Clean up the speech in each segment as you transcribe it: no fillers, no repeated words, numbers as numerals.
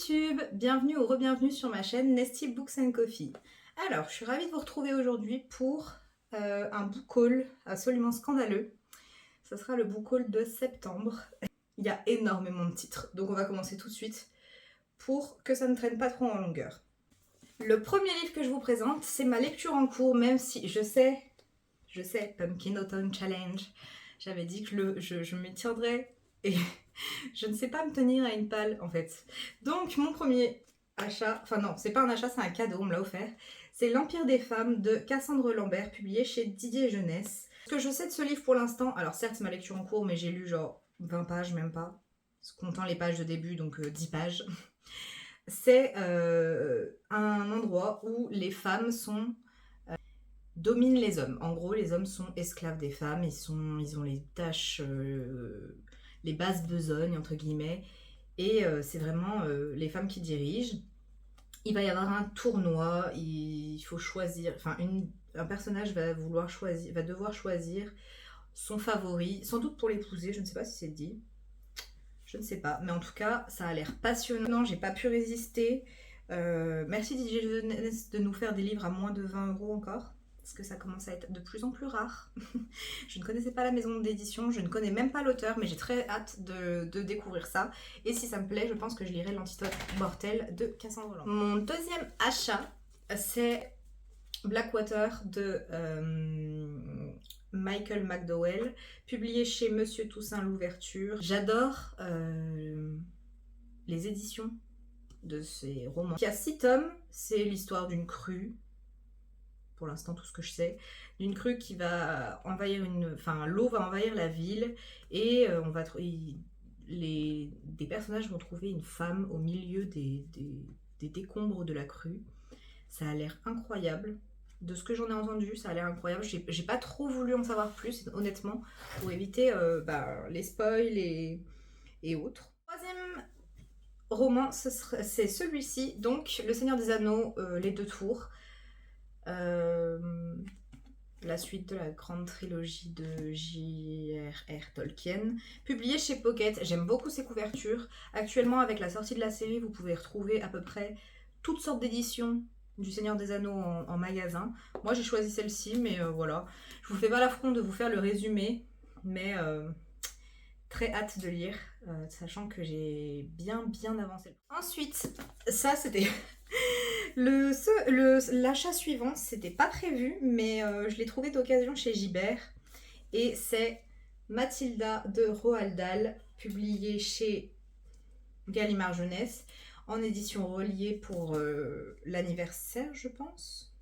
YouTube, bienvenue ou re-bienvenue sur ma chaîne Nesty Books and Coffee. Alors, je suis ravie de vous retrouver aujourd'hui pour un book haul absolument scandaleux. Ce sera le book haul de septembre. Il y a énormément de titres, donc on va commencer tout de suite pour que ça ne traîne pas trop en longueur. Le premier livre que je vous présente, c'est ma lecture en cours, même si je sais, Pumpkin Autumn Challenge, j'avais dit que je m'y tiendrais et je ne sais pas me tenir à une palle en fait. Donc mon premier achat, enfin non, c'est pas un achat, c'est un cadeau, on me l'a offert. C'est L'Empire des femmes de Cassandre Lambert, publié chez Didier Jeunesse. Ce que je sais de ce livre pour l'instant, alors certes c'est ma lecture en cours, mais j'ai lu genre 20 pages, même pas, comptant les pages de début, donc 10 pages. C'est un endroit où les femmes dominent les hommes. En gros, les hommes sont esclaves des femmes, ils ont les tâches, les basses besognes, entre guillemets, et c'est vraiment les femmes qui dirigent. Il va y avoir un tournoi, il faut choisir, enfin un personnage va devoir choisir son favori, sans doute pour l'épouser, je ne sais pas si c'est dit. Je ne sais pas, mais en tout cas, ça a l'air passionnant, j'ai pas pu résister. Merci Didier Jeunesse de nous faire des livres à moins de 20 € encore, parce que ça commence à être de plus en plus rare. Je ne connaissais pas la maison d'édition, je ne connais même pas l'auteur, mais j'ai très hâte de découvrir ça. Et si ça me plaît, je pense que je lirai L'Antidote mortel de Cassandre Lambert. Mon deuxième achat, c'est Blackwater de Michael McDowell, publié chez Monsieur Toussaint Louverture. J'adore les éditions de ces romans. Il y a 6 tomes, c'est l'histoire d'une crue, pour l'instant tout ce que je sais, d'une crue qui va envahir l'eau va envahir la ville et des personnages vont trouver une femme au milieu des décombres de la crue. Ça a l'air incroyable. De ce que j'en ai entendu, ça a l'air incroyable. J'ai pas trop voulu en savoir plus, honnêtement, pour éviter les spoils et autres. Troisième roman, c'est celui-ci, donc Le Seigneur des Anneaux, les 2 tours. La suite de la grande trilogie de J.R.R. Tolkien, publiée chez Pocket. J'aime beaucoup ces couvertures. Actuellement, avec la sortie de la série, vous pouvez retrouver à peu près toutes sortes d'éditions du Seigneur des Anneaux en magasin. Moi, j'ai choisi celle-ci, mais voilà. Je vous fais pas l'affront de vous faire le résumé, mais très hâte de lire, sachant que j'ai bien avancé. Ensuite, ça c'était... L'achat suivant, c'était pas prévu, mais je l'ai trouvé d'occasion chez Gibert. Et c'est Mathilda de Roald Dahl, publié chez Gallimard Jeunesse, en édition reliée pour l'anniversaire, je pense.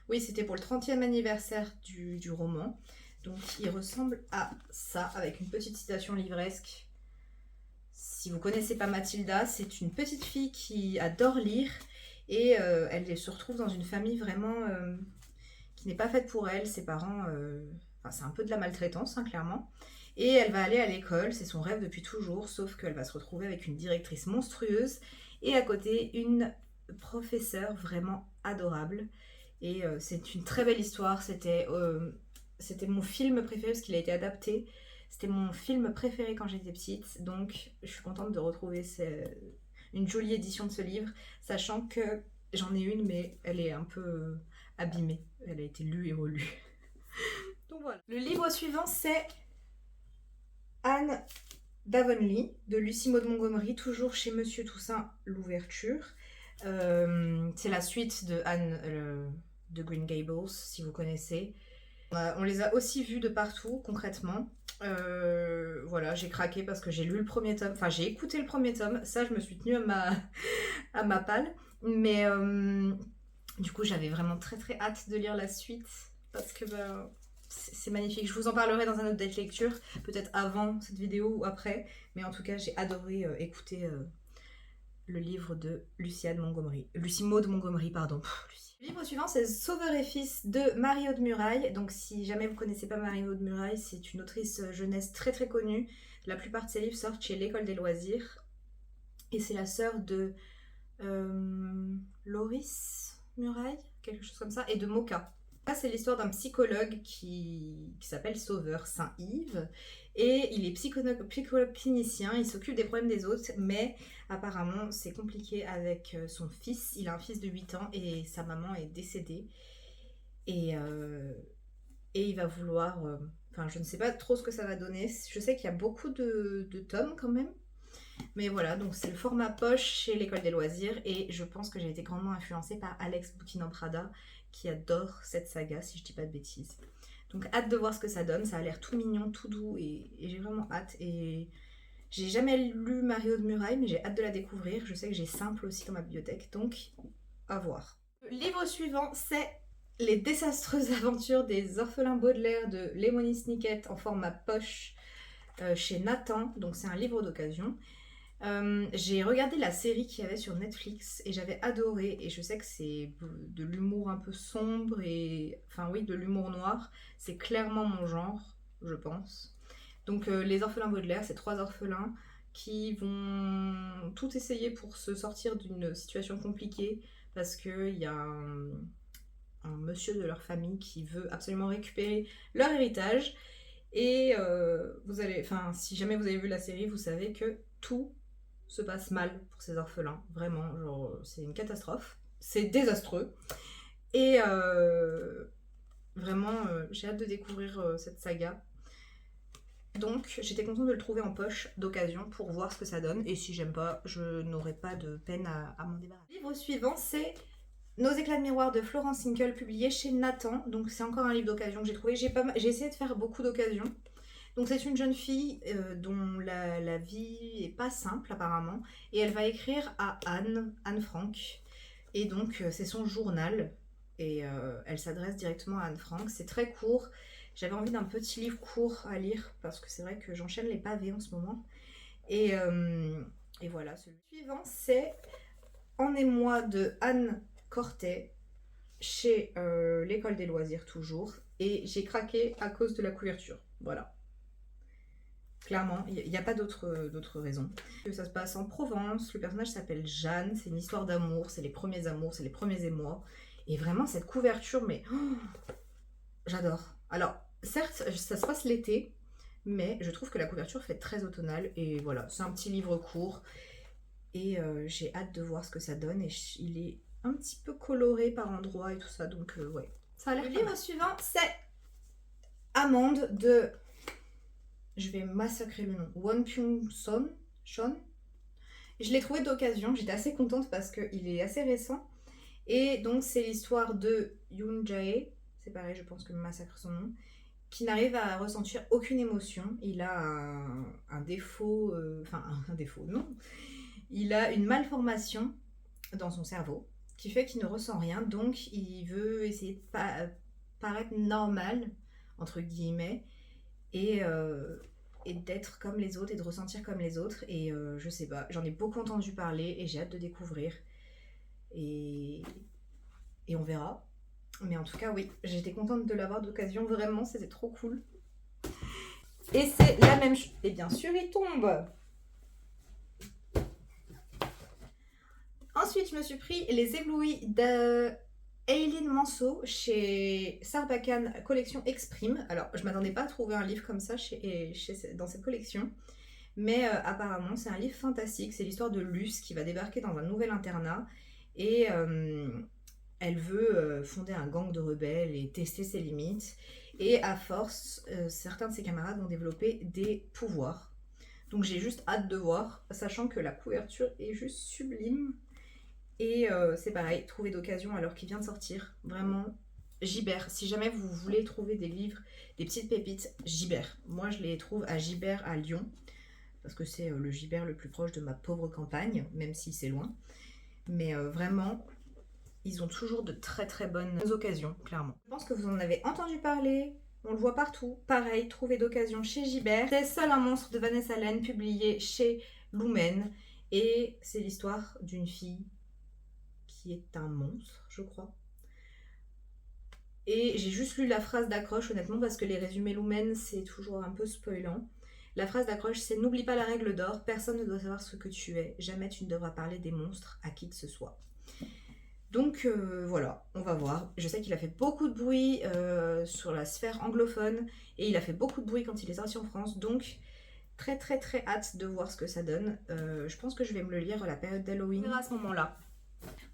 Oui, c'était pour le 30e anniversaire du roman. Donc il ressemble à ça, avec une petite citation livresque. Si vous connaissez pas Mathilda, c'est une petite fille qui adore lire. Et elle se retrouve dans une famille vraiment qui n'est pas faite pour elle. Ses parents, c'est un peu de la maltraitance, hein, clairement. Et elle va aller à l'école, c'est son rêve depuis toujours, sauf qu'elle va se retrouver avec une directrice monstrueuse et à côté une professeure vraiment adorable. Et c'est une très belle histoire. C'était mon film préféré parce qu'il a été adapté. C'était mon film préféré quand j'étais petite, donc je suis contente de retrouver une jolie édition de ce livre, sachant que j'en ai une, mais elle est un peu abîmée. Elle a été lue et relue. Donc voilà. Le livre suivant, c'est Anne d'Avonlea, de Lucie Maud Montgomery, toujours chez Monsieur Toussaint Louverture. C'est la suite de Anne de Green Gables, si vous connaissez. On les a aussi vus de partout, concrètement. Voilà, j'ai craqué parce que j'ai lu le premier tome, enfin j'ai écouté le premier tome, ça je me suis tenue à ma palle, mais du coup j'avais vraiment très hâte de lire la suite parce que c'est magnifique. Je vous en parlerai dans un autre date lecture, peut-être avant cette vidéo ou après, mais en tout cas j'ai adoré écouter le livre de Lucie Maud Montgomery, pardon. Le livre suivant, c'est Sauveur et fils de Marie-Aude Murail. Donc si jamais vous ne connaissez pas Marie-Aude Murail, c'est une autrice jeunesse très connue. La plupart de ses livres sortent chez l'École des loisirs. Et c'est la sœur de Loris Murail, quelque chose comme ça, et de Mocha. Là, c'est l'histoire d'un psychologue qui s'appelle Sauveur, Saint-Yves, Et il est psychologue clinicien, il s'occupe des problèmes des autres, mais apparemment c'est compliqué avec son fils. Il a un fils de 8 ans et sa maman est décédée. Et, il va vouloir... Enfin, je ne sais pas trop ce que ça va donner. Je sais qu'il y a beaucoup de tomes quand même. Mais voilà, donc c'est le format poche chez l'École des loisirs. Et je pense que j'ai été grandement influencée par Alex Boutin en Prada, qui adore cette saga, si je dis pas de bêtises. Donc hâte de voir ce que ça donne. Ça a l'air tout mignon, tout doux. Et j'ai vraiment hâte. Et j'ai jamais lu Mario de Muraille, mais j'ai hâte de la découvrir. Je sais que j'ai Simple aussi dans ma bibliothèque. Donc, à voir. Le livre suivant, c'est Les désastreuses aventures des orphelins Baudelaire de Lemony Snicket en format poche chez Nathan. Donc c'est un livre d'occasion. J'ai regardé la série qu'il y avait sur Netflix et j'avais adoré, et je sais que c'est de l'humour un peu sombre et enfin oui, de l'humour noir. C'est clairement mon genre, je pense. Donc les orphelins Baudelaire, c'est 3 orphelins qui vont tout essayer pour se sortir d'une situation compliquée parce qu'il y a un monsieur de leur famille qui veut absolument récupérer leur héritage. Et vous allez, enfin, si jamais vous avez vu la série, vous savez que tout se passe mal pour ces orphelins. Vraiment, genre, c'est une catastrophe. C'est désastreux. Et vraiment, j'ai hâte de découvrir cette saga. Donc, j'étais contente de le trouver en poche d'occasion pour voir ce que ça donne. Et si j'aime pas, je n'aurai pas de peine à m'en débarrasser. Le livre suivant, c'est Nos éclats de miroir de Florence Sinkel, publié chez Nathan. Donc, c'est encore un livre d'occasion que j'ai trouvé. J'ai essayé de faire beaucoup d'occasions. Donc c'est une jeune fille dont la vie est pas simple apparemment, et elle va écrire à Anne Frank, et donc c'est son journal, et elle s'adresse directement à Anne Frank. C'est très court, j'avais envie d'un petit livre court à lire, parce que c'est vrai que j'enchaîne les pavés en ce moment, et voilà. Celui suivant, c'est En émoi de Anne Cortet, chez l'École des loisirs toujours, et j'ai craqué à cause de la couverture, voilà. Clairement, il n'y a pas d'autre raison. Ça se passe en Provence, le personnage s'appelle Jeanne, c'est une histoire d'amour, c'est les premiers amours, c'est les premiers émois. Et vraiment, cette couverture, mais j'adore. Alors, certes, ça se passe l'été, mais je trouve que la couverture fait très automnale. Et voilà, c'est un petit livre court. Et j'ai hâte de voir ce que ça donne. Et il est un petit peu coloré par endroits et tout ça, donc ouais. Ça a l'air. Le livre suivant, c'est Amande de... Je vais massacrer le nom. Won Pyung-son. Je l'ai trouvé d'occasion. J'étais assez contente parce qu'il est assez récent. Et donc, c'est l'histoire de Yoon Jae. C'est pareil, je pense que je massacre son nom. Qui n'arrive à ressentir aucune émotion. Il a un défaut. Enfin, un défaut, non. Il a une malformation dans son cerveau qui fait qu'il ne ressent rien. Donc, il veut essayer de paraître normal, entre guillemets. Et d'être comme les autres et de ressentir comme les autres. Et je sais pas, j'en ai beaucoup entendu parler et j'ai hâte de découvrir. Et on verra. Mais en tout cas, oui, j'étais contente de l'avoir d'occasion. Vraiment, c'était trop cool. Et c'est la même chose. Et bien sûr, il tombe. Ensuite, je me suis pris Les éblouis de Eileen Manceau chez Sarbacane collection Exprime. Alors, je m'attendais pas à trouver un livre comme ça dans cette collection, mais apparemment c'est un livre fantastique. C'est l'histoire de Luce qui va débarquer dans un nouvel internat et elle veut fonder un gang de rebelles et tester ses limites. Et à force, certains de ses camarades vont développer des pouvoirs. Donc j'ai juste hâte de voir, sachant que la couverture est juste sublime. Et c'est pareil, trouver d'occasion alors qu'il vient de sortir. Vraiment, Gibert. Si jamais vous voulez trouver des livres, des petites pépites, Gibert. Moi, je les trouve à Gibert à Lyon. Parce que c'est le Gibert le plus proche de ma pauvre campagne, même si c'est loin. Mais vraiment, ils ont toujours de très très bonnes occasions, clairement. Je pense que vous en avez entendu parler. On le voit partout. Pareil, trouver d'occasion chez Gibert. C'est Seul un monstre de Vanessa Laine, publié chez Lumen. Et c'est l'histoire d'une fille qui est un monstre, je crois. Et j'ai juste lu la phrase d'accroche, honnêtement, parce que les résumés Lumen, c'est toujours un peu spoilant. La phrase d'accroche, c'est « N'oublie pas la règle d'or, personne ne doit savoir ce que tu es, jamais tu ne devras parler des monstres à qui que ce soit. » Donc voilà, on va voir. Je sais qu'il a fait beaucoup de bruit sur la sphère anglophone et il a fait beaucoup de bruit quand il est sorti en France. Donc très très très hâte de voir ce que ça donne. Je pense que je vais me le lire à la période d'Halloween à ce moment-là.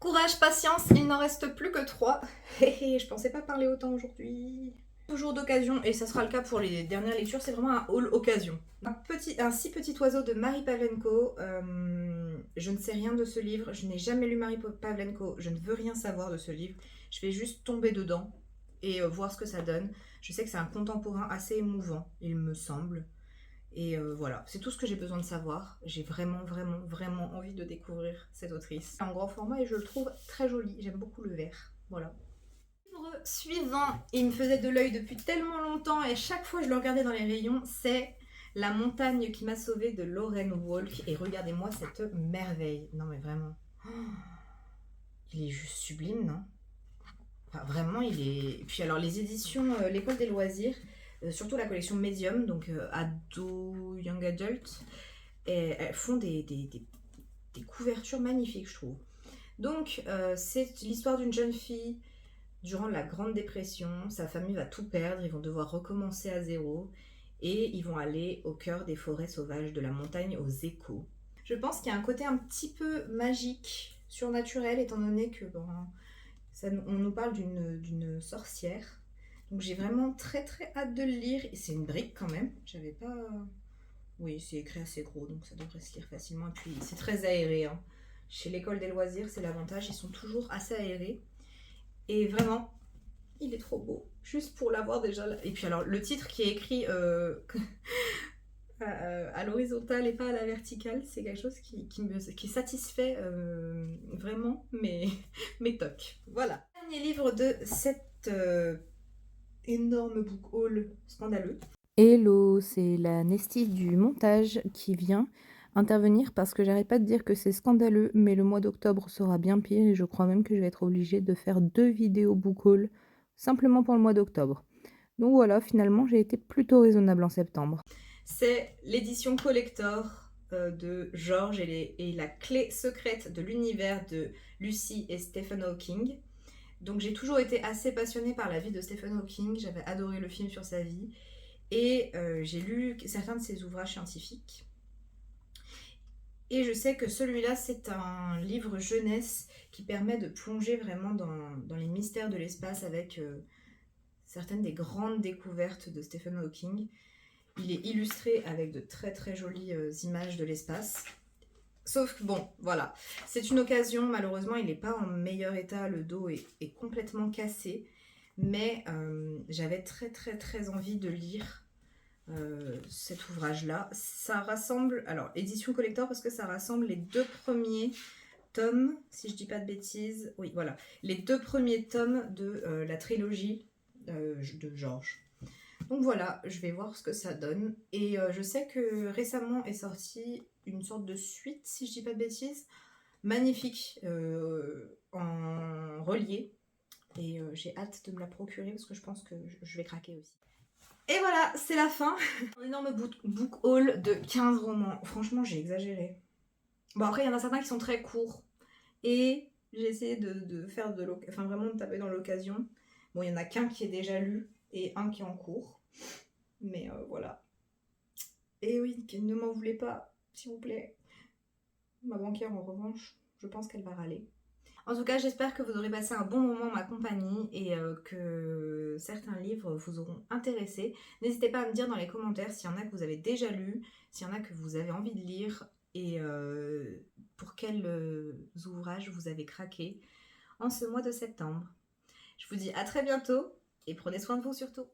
Courage, patience, il n'en reste plus que 3. Je pensais pas parler autant aujourd'hui. Toujours d'occasion, et ça sera le cas pour les dernières lectures, c'est vraiment un haul occasion. Un si petit oiseau de Marie Pavlenko. Je ne sais rien de ce livre, je n'ai jamais lu Marie Pavlenko, je ne veux rien savoir de ce livre. Je vais juste tomber dedans et voir ce que ça donne. Je sais que c'est un contemporain assez émouvant, il me semble. Et voilà, c'est tout ce que j'ai besoin de savoir. J'ai vraiment, vraiment, vraiment envie de découvrir cette autrice. C'est en grand format et je le trouve très joli. J'aime beaucoup le vert. Voilà. Livre suivant, il me faisait de l'œil depuis tellement longtemps et chaque fois je le regardais dans les rayons, c'est La montagne qui m'a sauvée de Lauren Walk. Et regardez-moi cette merveille. Non mais vraiment. Oh, il est juste sublime, non? Enfin, vraiment, il est... Et puis alors les éditions L'École des loisirs, surtout la collection Medium, donc ado, young adult, et elles font des couvertures magnifiques, je trouve. Donc c'est l'histoire d'une jeune fille durant la Grande Dépression. Sa famille va tout perdre, ils vont devoir recommencer à zéro et ils vont aller au cœur des forêts sauvages de la montagne aux Échos. Je pense qu'il y a un côté un petit peu magique, surnaturel, étant donné que on nous parle d'une sorcière. Donc j'ai vraiment très très hâte de le lire. Et c'est une brique quand même. J'avais pas... Oui, c'est écrit assez gros, donc ça devrait se lire facilement. Et puis c'est très aéré. Hein. Chez l'École des loisirs, c'est l'avantage. Ils sont toujours assez aérés. Et vraiment, il est trop beau. Juste pour l'avoir déjà là. Et puis alors, le titre qui est écrit à l'horizontale et pas à la verticale, c'est quelque chose qui satisfait vraiment mes tocs. Voilà. Dernier livre de cette énorme book haul scandaleux. Hello, c'est la Nestie du montage qui vient intervenir parce que j'arrête pas de dire que c'est scandaleux, mais le mois d'octobre sera bien pire et je crois même que je vais être obligée de faire 2 vidéos book haul simplement pour le mois d'octobre. Donc voilà, finalement j'ai été plutôt raisonnable en septembre. C'est l'édition collector de George et la clé secrète de l'univers de Lucy et Stephen Hawking. Donc j'ai toujours été assez passionnée par la vie de Stephen Hawking, j'avais adoré le film sur sa vie et j'ai lu certains de ses ouvrages scientifiques. Et je sais que celui-là, c'est un livre jeunesse qui permet de plonger vraiment dans les mystères de l'espace avec certaines des grandes découvertes de Stephen Hawking. Il est illustré avec de très très jolies images de l'espace. Sauf que bon, voilà, c'est une occasion, malheureusement il n'est pas en meilleur état, le dos est complètement cassé, mais j'avais très très très envie de lire cet ouvrage-là. Ça rassemble, alors édition collector parce que ça rassemble les 2 premiers tomes, si je dis pas de bêtises, oui voilà, les 2 premiers tomes de la trilogie de George. Donc voilà, je vais voir ce que ça donne. Et je sais que récemment est sortie une sorte de suite, si je dis pas de bêtises, magnifique, en relié. Et j'ai hâte de me la procurer parce que je pense que je vais craquer aussi. Et voilà, c'est la fin. Un énorme book haul de 15 romans. Franchement, j'ai exagéré. Bon, après, il y en a certains qui sont très courts. Et j'ai essayé de faire enfin vraiment de taper dans l'occasion. Bon, il y en a qu'un qui est déjà lu et un qui est en cours. Mais voilà. Et oui, ne m'en voulez pas, s'il vous plaît. Ma banquière, en revanche, je pense qu'elle va râler. En tout cas, j'espère que vous aurez passé un bon moment en ma compagnie et que certains livres vous auront intéressé. N'hésitez pas à me dire dans les commentaires s'il y en a que vous avez déjà lu, s'il y en a que vous avez envie de lire et pour quels ouvrages vous avez craqué en ce mois de septembre. Je vous dis à très bientôt et prenez soin de vous surtout.